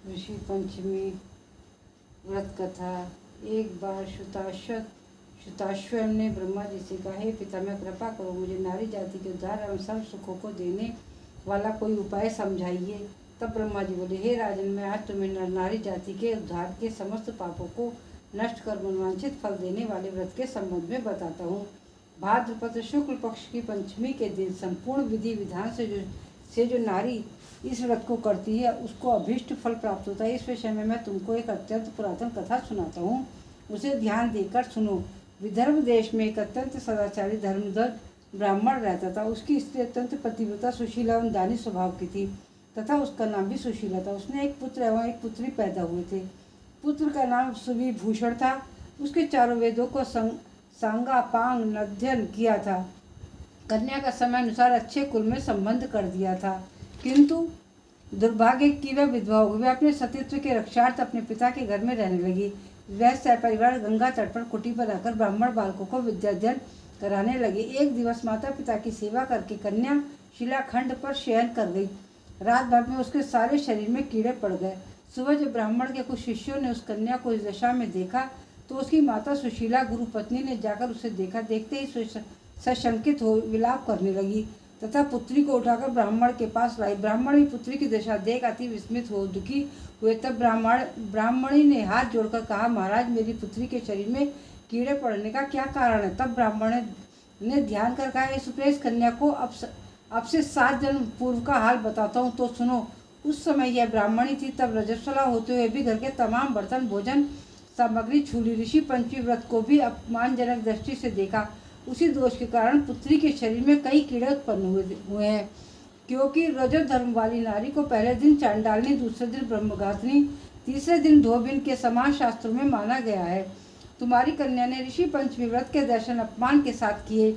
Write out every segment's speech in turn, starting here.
ऋषि पंचमी व्रत कथा। एक बार श्रुताश्व ने ब्रह्मा जी से कहा, हे पितामह, कृपा करो, मुझे नारी जाति के उद्धार एवं सर्व सुखों को देने वाला कोई उपाय समझाइए। तब ब्रह्मा जी बोले, हे राजन, मैं आज तुम्हें नारी जाति के उद्धार के समस्त पापों को नष्ट कर मनोवांछित फल देने वाले व्रत के संबंध में बताता हूँ। भाद्रपद शुक्ल पक्ष की पंचमी के दिन संपूर्ण विधि विधान से जो नारी इस व्रत को करती है उसको अभीष्ट फल प्राप्त होता है। इस विषय में मैं तुमको एक अत्यंत पुरातन कथा सुनाता हूँ, उसे ध्यान देकर सुनो। विदर्भ देश में एक अत्यंत सदाचारी धर्मध्वज ब्राह्मण रहता था। उसकी स्त्री अत्यंत पतिव्रता, सुशीला एवं दानी स्वभाव की थी तथा उसका नाम भी सुशीला था। उसने एक पुत्र एवं एक पुत्री पैदा हुए थे। पुत्र का नाम सुविभूषण था। उसके चारों वेदों को सांगापांग अध्ययन किया था। कन्या का समय अनुसार अच्छे कुल में संबंध कर दिया था, किंतु दुर्भाग्य की वह विधवा हो गई। वह अपने सतीत्व के रक्षार्थ अपने पिता के घर में रहने लगी। वह सपरिवार गंगा तट पर कुटी पर आकर ब्राह्मण बालकों को विद्याध्ययन कराने लगी। एक दिवस माता पिता की सेवा करके कन्या शिलाखंड पर शयन कर गई। रात भर में उसके सारे शरीर में कीड़े पड़ गए। सुबह जब ब्राह्मण के कुछ शिष्यों ने उस कन्या को इस दशा में देखा तो उसकी माता सुशीला गुरु पत्नी ने जाकर उसे देखा। देखते ही सशंकित हो विलाप करने लगी तथा पुत्री को उठाकर ब्राह्मण के पास लाई। ब्राह्मण भी पुत्री की दशा देख अति विस्मित हो दुखी हुए। तब ब्राह्मणी ने हाथ जोड़कर कहा, महाराज, मेरी पुत्री के शरीर में कीड़े पड़ने का क्या कारण है? तब ब्राह्मण ने ध्यान कर कहा, इस उपदेश कन्या को अब से 7 जन्म पूर्व का हाल बताता हूँ तो सुनो। उस समय यह ब्राह्मणी थी। तब रजस्वला होते हुए भी घर के तमाम बर्तन भोजन सामग्री छूली। ऋषि पंचमी व्रत को भी अपमानजनक दृष्टि से देखा। उसी दोष के कारण पुत्री के शरीर में कई कीड़े उत्पन्न हुए हैं, क्योंकि रजत धर्म वाली नारी को पहले दिन चांडालनी, दूसरे दिन ब्रह्मघातनी, तीसरे दिन धोबिन के समान शास्त्रों में माना गया है। तुम्हारी कन्या ने ऋषि पंचमी व्रत के दर्शन अपमान के साथ किए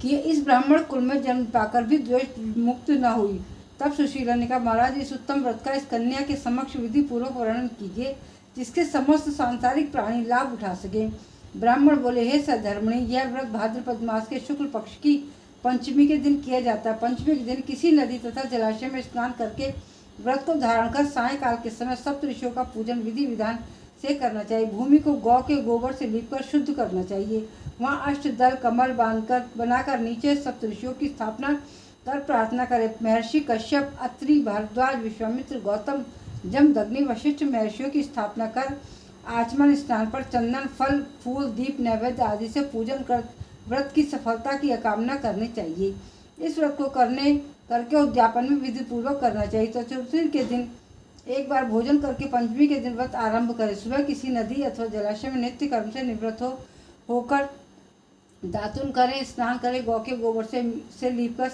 इस ब्राह्मण कुल में जन्म पाकर भी द्वेष मुक्त न हुई। तब सुशीला ने कहा, महाराज, इस उत्तम व्रत का इस कन्या के समक्ष विधि पूर्वक वर्णन कीजिए, जिसके समस्त सांसारिक प्राणी लाभ उठा सके। ब्राह्मण बोले, हे सधर्मणी, यह व्रत भाद्रपद मास के शुक्ल पक्ष की पंचमी के दिन किया जाता है। पंचमी के दिन किसी नदी तथा जलाशय में स्नान करके व्रत को धारण कर सायंकाल के समय सप्त ऋषियों का पूजन विधि विधान से करना चाहिए। भूमि को गौ के गोबर से लीपकर शुद्ध करना चाहिए। वहाँ अष्टदल कमल बनाकर नीचे सप्त ऋषियों की स्थापना कर प्रार्थना करें। महर्षि कश्यप, अत्रि, भारद्वाज, विश्वामित्र, गौतम, जमदग्नि, वशिष्ठ महर्षियों की स्थापना कर आचमन स्थान पर चंदन, फल, फूल, दीप, नैवेद्य आदि से पूजन कर व्रत की सफलता की कामना करनी चाहिए। इस व्रत को करके उद्यापन में विधि पूर्वक करना चाहिए। चतुर्थी के दिन एक बार भोजन करके पंचमी के दिन व्रत आरंभ करें। सुबह किसी नदी अथवा जलाशय में नित्य कर्म से निवृत्त होकर दातुन करें, स्नान करें, गौ के गोबर से लीपकर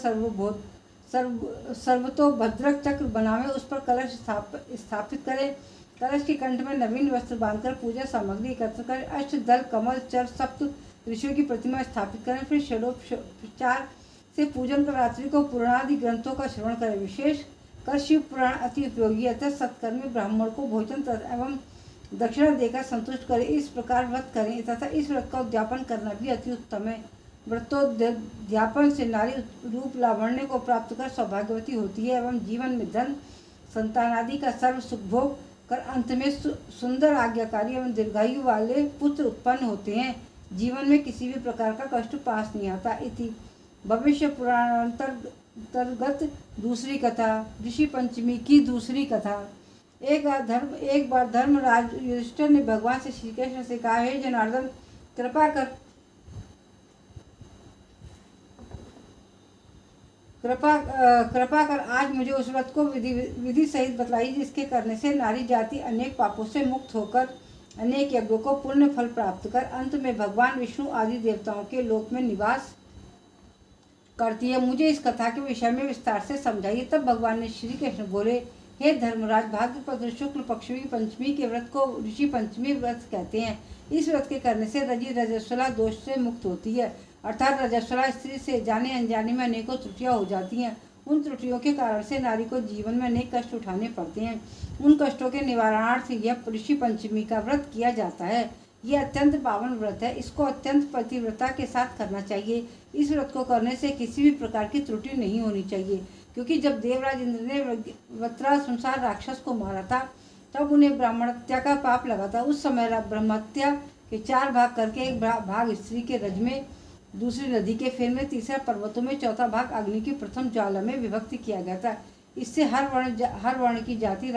सर्वतोभद्रक चक्र बनावें, उस पर कलश स्थापित करें। कलश के कंठ में नवीन वस्त्र बांधकर पूजा सामग्री एकत्र करें। अष्ट दल, कमल, चर, सप्त ऋषियों की प्रतिमा स्थापित करें। फिर षडोपचार से पूजन कर रात्रि को पुराणादि ग्रंथों का श्रवण करें। विशेष कर शिव पुराण अति उपयोगी अतः सत्कर्मी ब्राह्मण को भोजन एवं दक्षिणा देकर संतुष्ट करें। इस प्रकार व्रत करें तथा इस व्रत का उद्यापन करना भी अति उत्तम है। व्रतोद्यापन से नारी रूप लावण्य को प्राप्त कर सौभाग्यवती होती है एवं जीवन में धन, संतान आदि का सर्व सुख भोग कर अंत में सुंदर, आज्ञाकारी एवं दीर्घायु वाले पुत्र उत्पन्न होते हैं। जीवन में किसी भी प्रकार का कष्ट पास नहीं आता। इति भविष्य पुराणांतर्गत दूसरी कथा। ऋषि पंचमी की दूसरी कथा। एक बार धर्मराज युधिष्ठिर ने भगवान से श्री कृष्ण से कहा, हे जनार्दन, कृपा कर आज मुझे उस व्रत को विधि सहित बतलाइए, जिसके करने से नारी जाति अनेक पापों से मुक्त होकर अनेक यज्ञों को पुण्य फल प्राप्त कर अंत में भगवान विष्णु आदि देवताओं के लोक में निवास करती है। मुझे इस कथा के विषय में विस्तार से समझाइए। तब भगवान ने श्री कृष्ण बोले, हे धर्मराज, भाद्रपद शुक्ल पक्ष की पंचमी के व्रत को ऋषि पंचमी व्रत कहते हैं। इस व्रत के करने से रजस्वला दोष से मुक्त होती है, अर्थात रजस्वला स्त्री से जाने अनजाने में अनेकों त्रुटियां हो जाती हैं। उन त्रुटियों के कारण से नारी को जीवन में अनेक कष्ट उठाने पड़ते हैं। उन कष्टों के निवारणार्थ यह ऋषि पंचमी का व्रत किया जाता है। यह अत्यंत पावन व्रत है। इसको अत्यंत पतिव्रता के साथ करना चाहिए। इस व्रत को करने से किसी भी प्रकार की त्रुटि नहीं होनी चाहिए, क्योंकि जब देवराज इंद्र ने वृत्रासुर संसार राक्षस को मारा था तब उन्हें ब्राह्मण हत्या का पाप लगा था। उस समय ब्रह्म हत्या के 4 भाग करके एक भाग स्त्री के रज में, दूसरी नदी के फेर में, तीसरा पर्वतों में, चौथा भाग अग्नि की प्रथम ज्वाला में विभक्त किया गया था। इससे हर वर्ण की जाति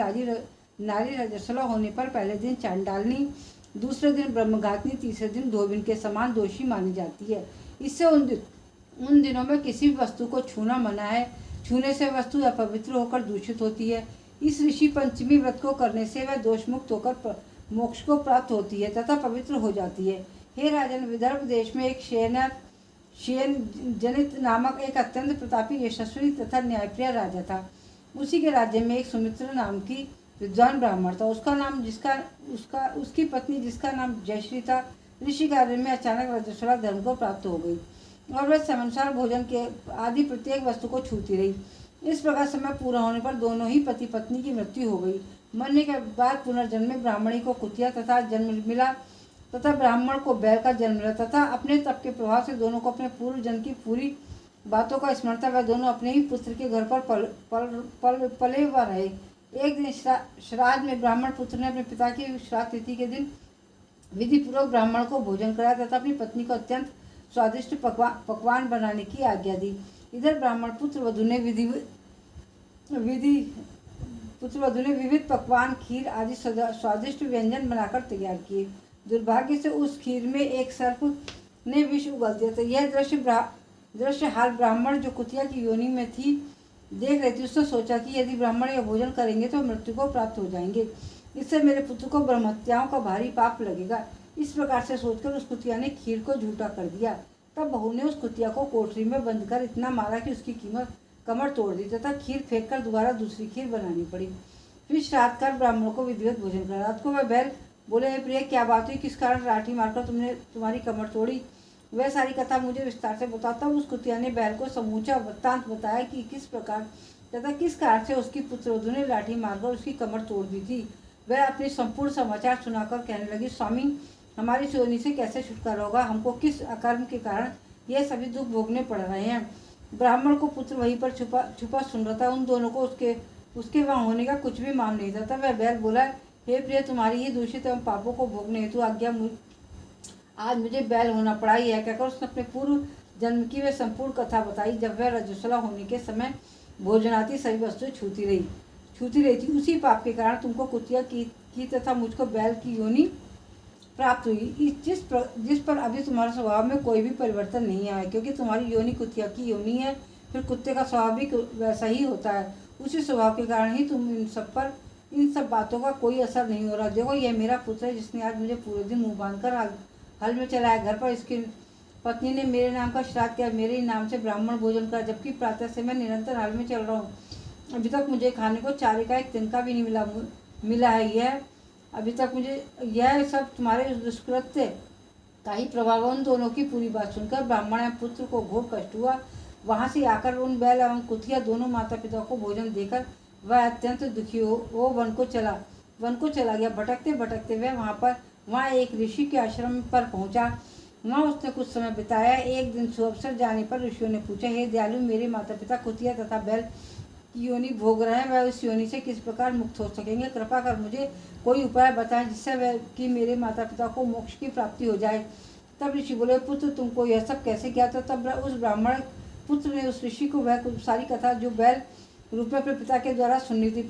नारी रजस्वला होने पर पहले दिन चांडालनी, दूसरे दिन ब्रह्मघातनी, तीसरे दिन धोबिन के समान दोषी मानी जाती है। इससे उन दिनों में किसी भी वस्तु को छूना मना है। छूने से वस्तु अपवित्र होकर दूषित होती है। इस ऋषि पंचमी व्रत को करने से वह दोष मुक्त होकर मोक्ष को प्राप्त होती है तथा पवित्र हो जाती है। हे राजन, विदर्भ देश में एक शेन जनित नामक एक अत्यंत प्रतापी, यशस्वी तथा न्यायप्रिय राजा था। उसी के राज्य में एक सुमित्र नाम की विद्वान ब्राह्मण था। उसकी पत्नी जिसका नाम जयश्री था, ऋषि कार्य में अचानक रजस्वला धर्म को प्राप्त हो गई और वह समनुसार भोजन के आदि प्रत्येक वस्तु को छूती रही। इस प्रकार समय पूरा होने पर दोनों ही पति पत्नी की मृत्यु हो गई। मरने के बाद पुनर्जन्म में ब्राह्मणी को कुतिया तथा जन्म मिला तथा ब्राह्मण को बैल का जन्म मिला तथा अपने तप के प्रभाव से दोनों को अपने पूर्व जन्म की पूरी बातों का स्मरण था। वह दोनों अपने ही पुत्र के घर पर पले हुए रहे। एक दिन श्राद्ध में ब्राह्मण पुत्र ने अपने पिता की श्राद्ध तिथि के दिन विधि पूर्वक ब्राह्मण को भोजन कराया तथा अपनी पत्नी को अत्यंत स्वादिष्ट पकवान बनाने की आज्ञा दी। इधर ब्राह्मण पुत्र वधू ने विविध पकवान, खीर आदि स्वादिष्ट व्यंजन बनाकर तैयार किए। दुर्भाग्य से उस खीर में एक सर्प ने विष उगल दिया था। यह दृश्य हाल ब्राह्मण जो कुतिया की योनि में थी देख रही थी। उसने सोचा कि यदि ब्राह्मण यह भोजन करेंगे तो मृत्यु को प्राप्त हो जाएंगे। इससे मेरे पुत्र को ब्रह्महत्याओं का भारी पाप लगेगा। इस प्रकार से सोचकर उस कुतिया ने खीर को झूठा कर दिया। तब बहू ने उस कुतिया को कोठरी में बंद कर इतना मारा कि उसकी कमर तोड़ दी तथा खीर फेंक कर दोबारा दूसरी खीर बनानी पड़ी। फिर श्राद्ध कर ब्राह्मणों को विधिवत भोजन करा। रात को वह बैल बोले, हे प्रिय, क्या बात हुई? किस कारण लाठी मारकर तुम्हारी कमर तोड़ी? वह सारी कथा मुझे विस्तार से बताता। उस कुतिया ने बैल को समूचा वृत्तांत बताया कि किस प्रकार तथा किस कारण से उसकी पुत्रवधू ने लाठी मारकर उसकी कमर तोड़ दी थी। वह अपने संपूर्ण समाचार सुनाकर कहने लगी, स्वामी, हमारी योनि से कैसे छुटकारा होगा? हमको किस अकर्म के कारण यह सभी दुख भोगने पड़ रहे हैं? ब्राह्मण को पुत्र वहीं पर छुपा सुन रहा था। उन दोनों को उसके वहाँ होने का कुछ भी मालूम नहीं था। तब वह बैल बोला, हे प्रिय, तुम्हारी ही दूषित एवं पापों को भोगने हेतु आज्ञा आज मुझे बैल होना पड़ा। यह कहकर उसने अपने पूर्व जन्म की वह संपूर्ण कथा बताई। जब वह रजस्वला होने के समय भोजनाती सभी वस्तुएं छूती रही थी, उसी पाप के कारण तुमको कुतिया की तथा मुझको बैल की योनि प्राप्त हुई। जिस पर अभी तुम्हारे स्वभाव में कोई भी परिवर्तन नहीं आया, क्योंकि तुम्हारी योनि कुतिया की योनि है। फिर कुत्ते का स्वभाव भी वैसा ही होता है। उसी स्वभाव के कारण ही तुम इन सब बातों का कोई असर नहीं हो रहा। देखो, यह मेरा पुत्र है जिसने आज मुझे पूरे दिन मुँह बांधकर हल में चलाया। घर पर इसकी पत्नी ने मेरे नाम का श्राद्ध किया, मेरे ही नाम से ब्राह्मण भोजन करा, जबकि प्रातः से मैं निरंतर हल में चल रहा हूँ। अभी तक मुझे खाने को चारे का एक तिनका भी नहीं मिला है। अभी तक मुझे यह सब तुम्हारे दुष्कृत्य का ही प्रभाव। उन दोनों की पूरी बात सुनकर ब्राह्मण एवं पुत्र को घोर कष्ट हुआ। वहाँ से आकर उन बैल एवं कुतिया दोनों माता पिता को भोजन देकर वह अत्यंत दुखी हो वन को चला गया। भटकते भटकते वहाँ एक ऋषि के आश्रम पर पहुँचा। वहाँ उसने कुछ समय बिताया। एक दिन सुअवसर जाने पर ऋषियों ने पूछा, हे दयालु, मेरे माता पिता कुतिया तथा बैल की योनि भोग रहे हैं, वह उस योनि से किस प्रकार मुक्त हो सकेंगे? कृपा कर मुझे कोई उपाय बताएं जिससे वह कि मेरे माता पिता को मोक्ष की प्राप्ति हो जाए। तब ऋषि बोले, पुत्र, तुमको यह सब कैसे किया था? तब उस ब्राह्मण पुत्र ने उस ऋषि को वह सारी कथा जो बैल रूप में अपने पिता के द्वारा सुननी थी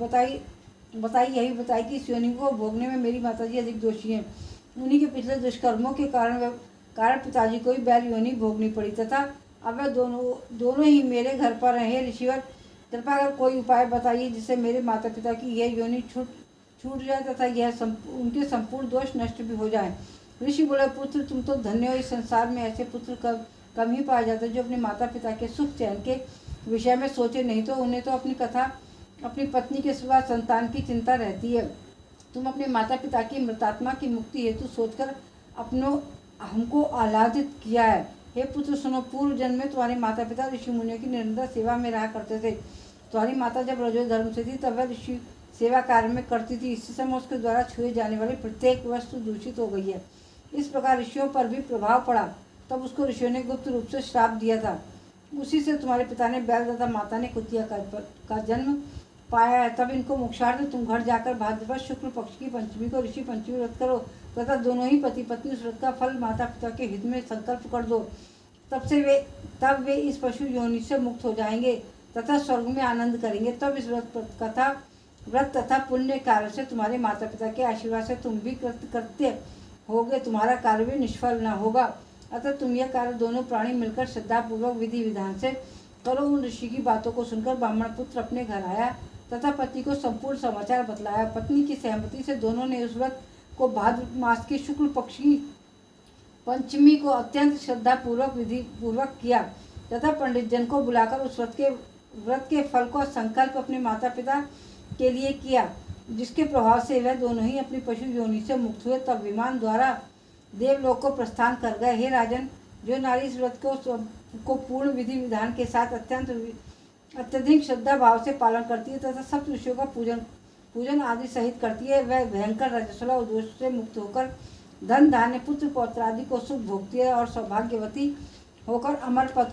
यही बताई कि इस योनि को भोगने में मेरी माताजी अधिक दोषी हैं। उन्हीं के पिछले दुष्कर्मों के कारण पिताजी को ही बैल योनि भोगनी पड़ी तथा अब वह दोनों ही मेरे घर पर रहे। ऋषिवर, कृपा कर कोई उपाय बताइए जिससे मेरे माता पिता की यह योनि छूट जाए तथा उनके संपूर्ण दोष नष्ट भी हो जाए। ऋषि बोले, पुत्र, तुम तो धन्य हो। इस संसार में ऐसे पुत्र कम ही पाए जाते जो अपने माता पिता के सुख चैन के विषय में सोचे नहीं तो उन्हें तो अपनी पत्नी के सिवा संतान की चिंता रहती है। तुम अपने माता पिता की मृतात्मा की मुक्ति हेतु सोचकर हमको आह्लादित किया है। हे पुत्र, सुनो, पूर्व जन्म में तुम्हारे माता पिता ऋषि मुनियों की निरंतर सेवा में रहा करते थे। तुम्हारी माता जब रजो धर्म से थी तब वह ऋषि सेवा कार्य में करती थी। इसी समय उसके द्वारा छुए जाने वाली प्रत्येक वस्तु दूषित हो गई है। इस प्रकार ऋषियों पर भी प्रभाव पड़ा। तब उसको ऋषियों ने गुप्त रूप से श्राप दिया था। उसी से तुम्हारे पिता ने बैल तथा माता ने कुतिया का जन्म पाया है। तब इनको मोक्षार्थ तुम घर जाकर भाद्रपद शुक्ल पक्ष की पंचमी को ऋषि पंचमी व्रत करो तथा दोनों ही पति पत्नी उस व्रत का फल माता पिता के हित में संकल्प कर दो। तब वे इस पशु योनि से मुक्त हो जाएंगे तथा स्वर्ग में आनंद करेंगे। तब इस व्रत तथा पुण्य कार्य से तुम्हारे माता पिता के आशीर्वाद से तुम भी कृत्य होगे, तुम्हारा कार्य भी निष्फल न होगा। अतः तुम यह कार्य दोनों प्राणी मिलकर श्रद्धापूर्वक विधि विधान से करो। उन ऋषि की बातों को सुनकर ब्राह्मण पुत्र अपने घर आया तथा पति को संपूर्ण समाचार बतलाया। पत्नी की सहमति से दोनों ने उस व्रत को भाद्र मास की शुक्ल पक्ष की पंचमी को अत्यंत श्रद्धापूर्वक विधि पूर्वक किया तथा पंडित जन को बुलाकर उस व्रत के फल को संकल्प अपने माता पिता के लिए किया, जिसके प्रभाव से वह दोनों ही अपनी पशु योनि से मुक्त हुए। तब विमान द्वारा देवलोक को प्रस्थान कर गए। हे राजन, जो नारी इस व्रत को पूर्ण विधि विधान के साथ अत्यधिक श्रद्धा भाव से पालन करती है तथा सप्त ऋषियों का पूजन आदि सहित करती है, वह भयंकर रजस्वला उद्वेष से मुक्त होकर धन धान्य पुत्र पौत्र आदि को सुख भोगती है और सौभाग्यवती होकर अमर पद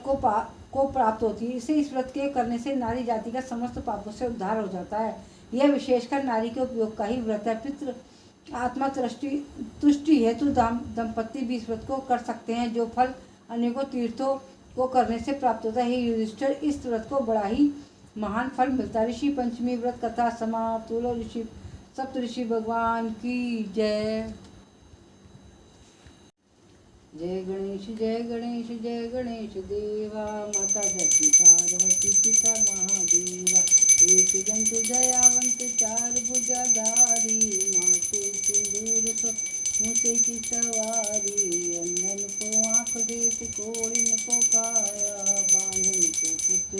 को प्राप्त होती है। इस व्रत के करने से नारी जाति का समस्त पापों से उद्धार हो जाता है। यह विशेषकर नारी के उपयोग का ही व्रत है। पितृ आत्मा तुष्टि हेतु दंपति भी इस व्रत को कर सकते हैं, जो फल अनेकों तीर्थों को करने से प्राप्त होता है। युधिष्ठिर, इस व्रत को बड़ा ही महान फल मिलता है। ऋषि पंचमी व्रत कथा समाप्त। बोलो सप्त ऋषि भगवान की जय। जय गणेश जय गणेश जय गणेश देवा, माता जति पार्वती पिता महादेवा, एक दंत दयावंत चार भुजाधारी, माथे सिंदूर मुझे की सवारी, अंधन को आँख देत कोड़िन को काया, बांधन को पुत्र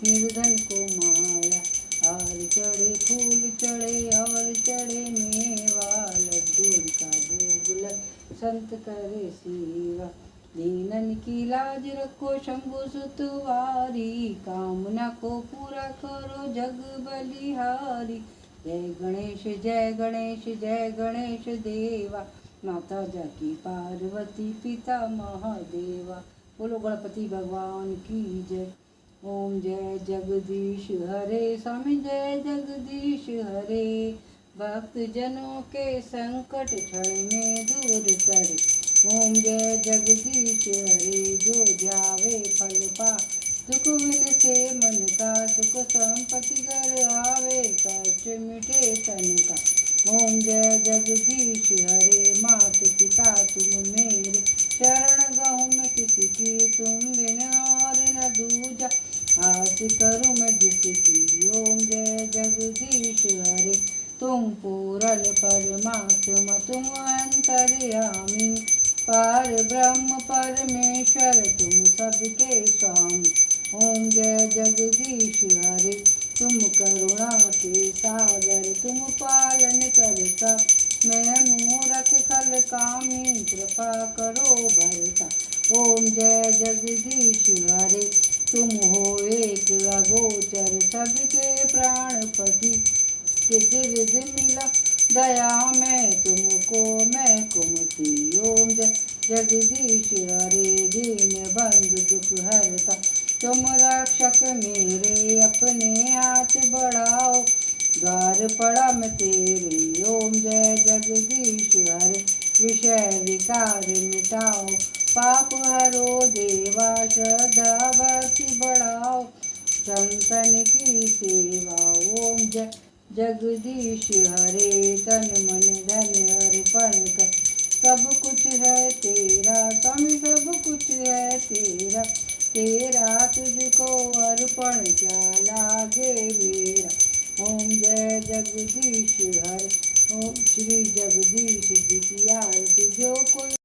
निर्धन को माया, हार चढ़े फूल चढ़े और चढ़े मेवा, लड्डू का भोग संत करे सेवा, दीनन की लाज रखो शंभु सुतवारी, कामना को पूरा करो जग बलिहारी। जय गणेश देवा, माता जाकी पार्वती पिता महादेवा। बोलो गणपति भगवान की जय। ओम जय जगदीश हरे, स्वामी जय जगदीश हरे, भक्त जनों के संकट क्षण में दूर करे। ओम जय जगदीश हरे, जो जावे फल पा, सुख विन से मन का, सुख संपत्ति घर आवे, कष्ट मिटे तन का। ओम जय जगदीश हरे, मात पिता तुम मेरे, शरण गहूँ मैं किसी की, तुम बिन और न दूजा, आस करूँ मैं जिसकी। ओम जय जगदीश हरे, तुम पूरन परमात्मा, तुम अंतर्यामी, पार ब्रह्म परमेश्वर, तुम सबके स्वामी। ओम जय जगदीश हरे, तुम करुणा के सागर, तुम पालन करता, मैं मूरख खल कामी, कृपा करो भरता। ओम जय जगदीश हरे, तुम हो एक अगोचर, सबके प्राणपति, किस विधि मिला दया में तुमको मैं कुमति। ओम जय जगदीश हरे, दीन बंधु दुख हरता, तुम रक्षक मेरे, अपने हाथ बढ़ाओ, द्वार पड़ा मैं तेरे। ओम जय जगदीश हरे, विषय विकार मिटाओ, पाप हरो देवा, श्रद्धा भक्ति बढ़ाओ, संतन की सेवा। ओम जय जगदीश हरे, तन मन धन अर्पण कर, सब कुछ है तेरा स्वामी, सब कुछ है तेरा, तेरा तुझको अर्पण क्या लागे मेरा। ओम जय जगदीश हरे, ओम श्री जगदीश जी की आरती। जो कोई